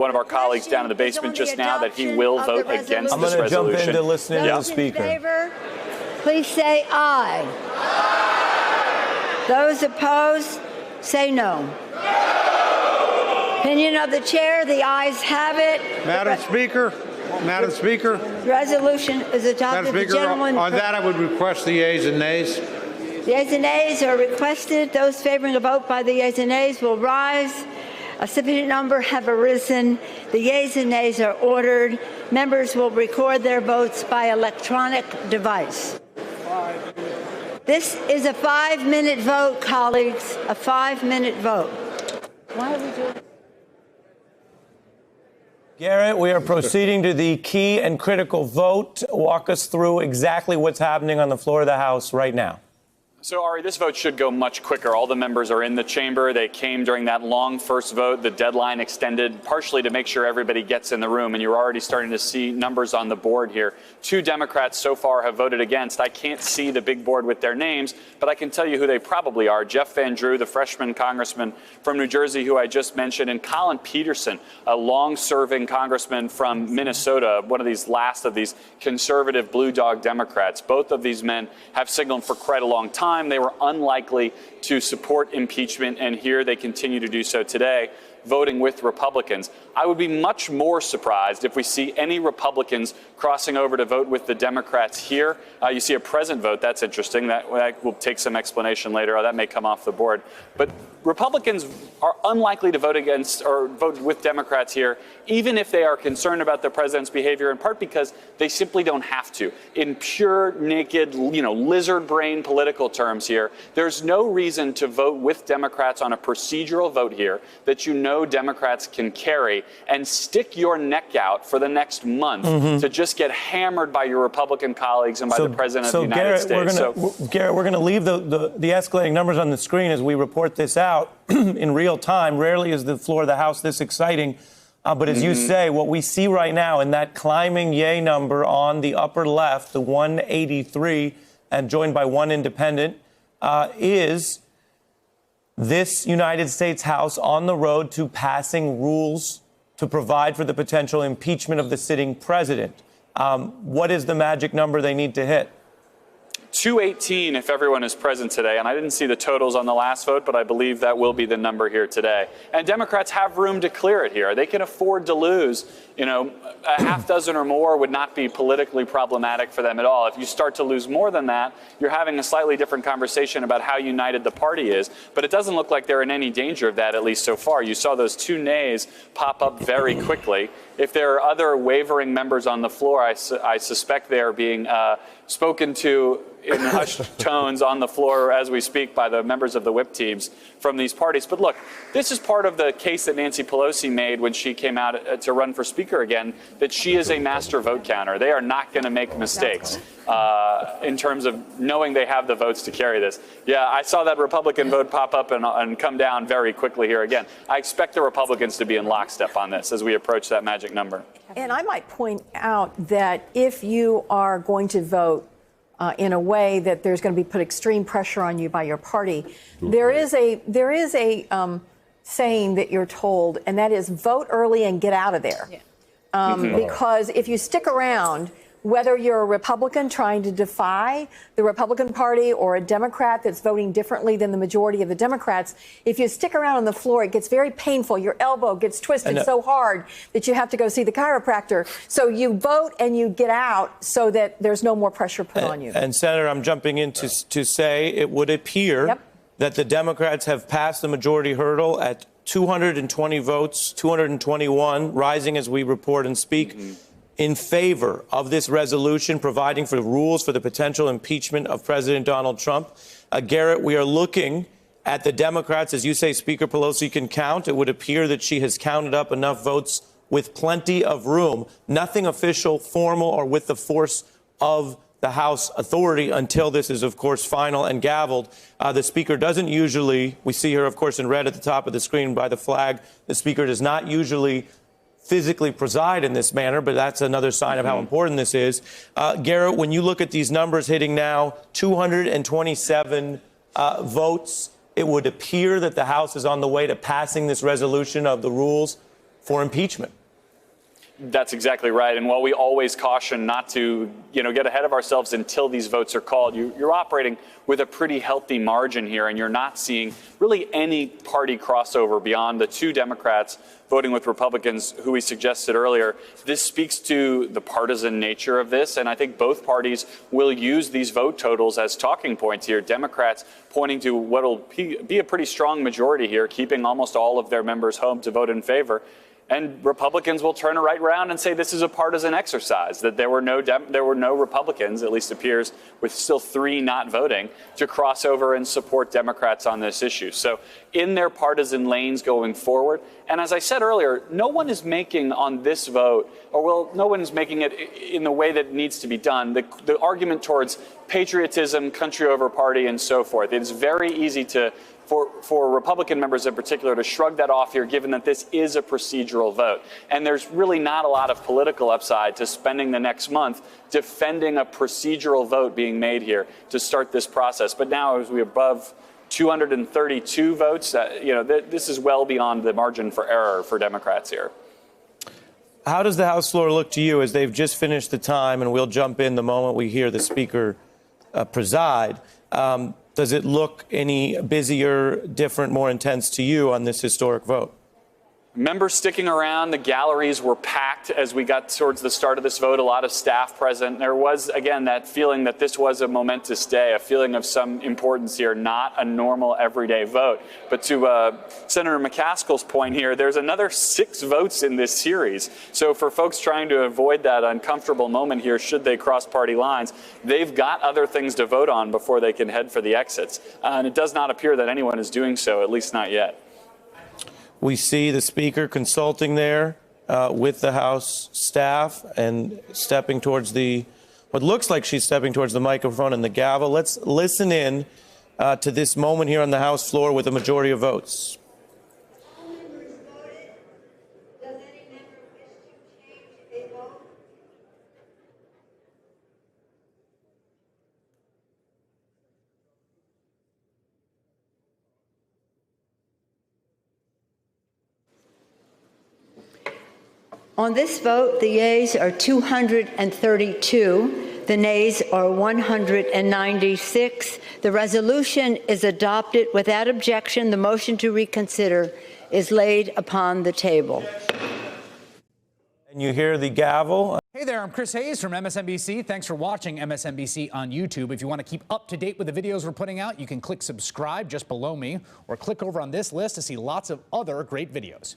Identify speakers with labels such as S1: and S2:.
S1: one of our colleagues down in the basement just now that he will vote against
S2: I'm
S1: this
S2: going to jump
S1: resolution.
S2: into listening to the Speaker.
S3: In favor, please say aye. Those opposed, say no. Opinion of the chair, the ayes have it.
S4: Madam Speaker,
S3: The resolution is adopted.
S4: Madam Speaker, on that I would request the yeas and nays.
S3: The yeas and nays are requested. Those favoring a vote by the yeas and nays will rise. A sufficient number have arisen. The yeas and nays are ordered. Members will record their votes by electronic device. This is a 5-minute vote, colleagues, a 5-minute vote. Why are we doing this?
S2: Garrett, we are proceeding to the key and critical vote. Walk us through exactly what's happening on the floor of the House right now.
S1: So, Ari, this vote should go much quicker. All the members are in the chamber. They came during that long first vote. The deadline extended partially to make sure everybody gets in the room. And you're already starting to see numbers on the board here. 2 Democrats so far have voted against. I can't see the big board with their names, but I can tell you who they probably are. Jeff Van Drew, the freshman congressman from New Jersey, who I just mentioned, and Collin Peterson, a long-serving congressman from Minnesota, one of these last of these conservative blue dog Democrats. Both of these men have signaled for quite a long time they were unlikely to support impeachment, and here they continue to do so today, voting with Republicans. I would be much more surprised if we see any Republicans crossing over to vote with the Democrats here. You see a present vote. That's interesting. That will take some explanation later. That may come off the board. But Republicans are unlikely to vote against or vote with Democrats here, even if they are concerned about the president's behavior, in part because they simply don't have to. In pure, naked, lizard brain political terms here, there's no reason to vote with Democrats on a procedural vote here that Democrats can carry and stick your neck out for the next month to just get hammered by your Republican colleagues and by the president of the United States.
S2: Garrett, we're going to leave the escalating numbers on the screen as we report this out in real time. Rarely is the floor of the House this exciting. But as you say, what we see right now in that climbing yay number on the upper left, the 183, and joined by 1 independent, is this United States House on the road to passing rules to provide for the potential impeachment of the sitting president. What is the magic number they need to hit?
S1: 218 if everyone is present today. And I didn't see the totals on the last vote, but I believe that will be the number here today. And Democrats have room to clear it here. They can afford to lose. A half dozen or more would not be politically problematic for them at all. If you start to lose more than that, you're having a slightly different conversation about how united the party is. But it doesn't look like they're in any danger of that, at least so far. You saw those 2 nays pop up very quickly. If there are other wavering members on the floor, I suspect they are being spoken to in hushed tones on the floor as we speak by the members of the whip teams from these parties. But look, this is part of the case that Nancy Pelosi made when she came out to run for speaker again, that she is a master vote counter. They are not going to make mistakes in terms of knowing they have the votes to carry this. Yeah, I saw that Republican vote pop up and come down very quickly here again. I expect the Republicans to be in lockstep on this as we approach that magic number.
S5: And I might point out that if you are going to vote in a way that there's going to be put extreme pressure on you by your party, there is a saying that you're told, and that is vote early and get out of there. Yeah. Because if you stick around, whether you're a Republican trying to defy the Republican Party or a Democrat that's voting differently than the majority of the Democrats, if you stick around on the floor, it gets very painful. Your elbow gets twisted so hard that you have to go see the chiropractor. So you vote and you get out so that there's no more pressure put on you.
S2: And Senator, I'm jumping in to say it would appear that the Democrats have passed the majority hurdle at 220 votes, 221, rising as we report and speak. In favor of this resolution providing for rules for the potential impeachment of President Donald Trump. Garrett, we are looking at the Democrats. As you say, Speaker Pelosi can count. It would appear that she has counted up enough votes with plenty of room. Nothing official, formal, or with the force of the House authority until this is, of course, final and gavelled. The Speaker doesn't usually, we see her, of course, in red at the top of the screen by the flag. The Speaker does not usually physically preside in this manner, but that's another sign of how important this is. Garrett, when you look at these numbers hitting now 227 votes, it would appear that the House is on the way to passing this resolution of the rules for impeachment.
S1: That's exactly right. And while we always caution not to, get ahead of ourselves until these votes are called, you're operating with a pretty healthy margin here, and you're not seeing really any party crossover beyond the two Democrats voting with Republicans who we suggested earlier. This speaks to the partisan nature of this, and I think both parties will use these vote totals as talking points here. Democrats pointing to what will be a pretty strong majority here, keeping almost all of their members home to vote in favor. And Republicans will turn right around and say this is a partisan exercise, that there were no Republicans, at least appears, with still 3 not voting, to cross over and support Democrats on this issue. So in their partisan lanes going forward. And as I said earlier, no one is making on this vote, no one is making it in the way that it needs to be done, the argument towards patriotism, country over party, and so forth. It's very easy for Republican members in particular to shrug that off here, given that this is a procedural vote. And there's really not a lot of political upside to spending the next month defending a procedural vote being made here to start this process. But now, as we're above 232 votes, this is well beyond the margin for error for Democrats here.
S2: How does the House floor look to you as they've just finished the time, and we'll jump in the moment we hear the Speaker preside? Does it look any busier, different, more intense to you on this historic vote?
S1: Members sticking around. The galleries were packed as we got towards the start of this vote. A lot of staff present. There was, again, that feeling that this was a momentous day, a feeling of some importance here, not a normal everyday vote. But to Senator McCaskill's point here, there's another 6 votes in this series. So for folks trying to avoid that uncomfortable moment here, should they cross party lines, they've got other things to vote on before they can head for the exits. And it does not appear that anyone is doing so, at least not yet.
S2: We see the Speaker consulting there with the House staff and stepping towards what looks like she's stepping towards the microphone and the gavel. Let's listen in to this moment here on the House floor with a majority of votes.
S3: On this vote, the yeas are 232. The nays are 196. The resolution is adopted without objection. The motion to reconsider is laid upon the table.
S2: And you hear the gavel.
S6: Hey there, I'm Chris Hayes from MSNBC. Thanks for watching MSNBC on YouTube. If you want to keep up to date with the videos we're putting out, you can click subscribe just below me or click over on this list to see lots of other great videos.